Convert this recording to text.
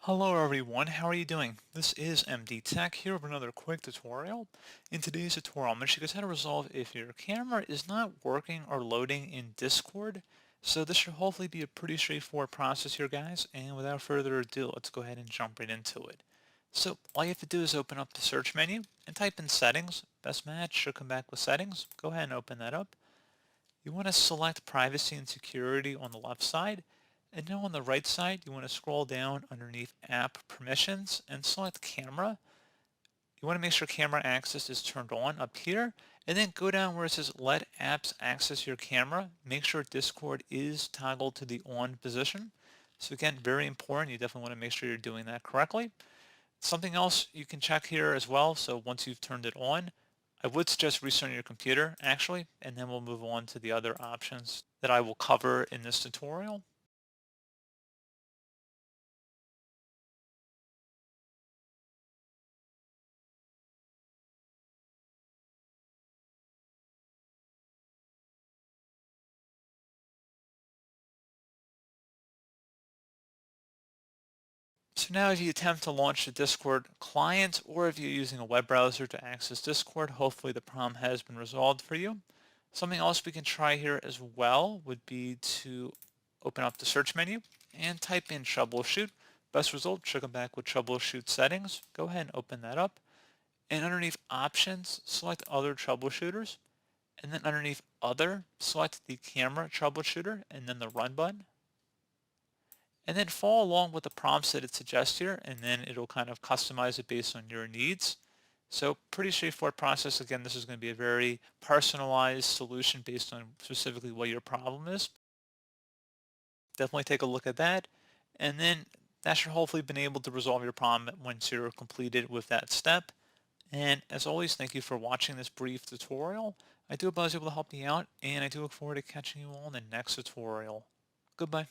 Hello everyone, how are you doing? This is MD Tech here with another quick tutorial. In today's tutorial, I'm going to show you guys how to resolve if your camera is not working or loading in Discord. So this should hopefully be a pretty straightforward process here, guys, and without further ado, let's go ahead and jump right into it. So all you have to do is open up the search menu and type in settings. Best match should come back with settings. Go ahead and open that up. You want to select privacy and security on the left side. And now on the right side, you want to scroll down underneath app permissions and select camera. You want to make sure camera access is turned on up here, and then go down where it says let apps access your camera. Make sure Discord is toggled to the on position. So again, very important. You definitely want to make sure you're doing that correctly. Something else you can check here as well. So once you've turned it on, I would suggest restarting your computer actually, and then we'll move on to the other options that I will cover in this tutorial. So now if you attempt to launch the Discord client, or if you're using a web browser to access Discord, hopefully the problem has been resolved for you. Something else we can try here as well would be to open up the search menu and type in troubleshoot. Best result should come back with troubleshoot settings. Go ahead and open that up. And underneath options, select other troubleshooters. And then underneath other, select the camera troubleshooter and then the run button. And then follow along with the prompts that it suggests here, and then it'll kind of customize it based on your needs. So pretty straightforward process. Again, this is going to be a very personalized solution based on specifically what your problem is. Definitely take a look at that. And then that should hopefully been able to resolve your problem once you're completed with that step. And as always, thank you for watching this brief tutorial. I do hope I was able to help you out, and I do look forward to catching you all in the next tutorial. Goodbye.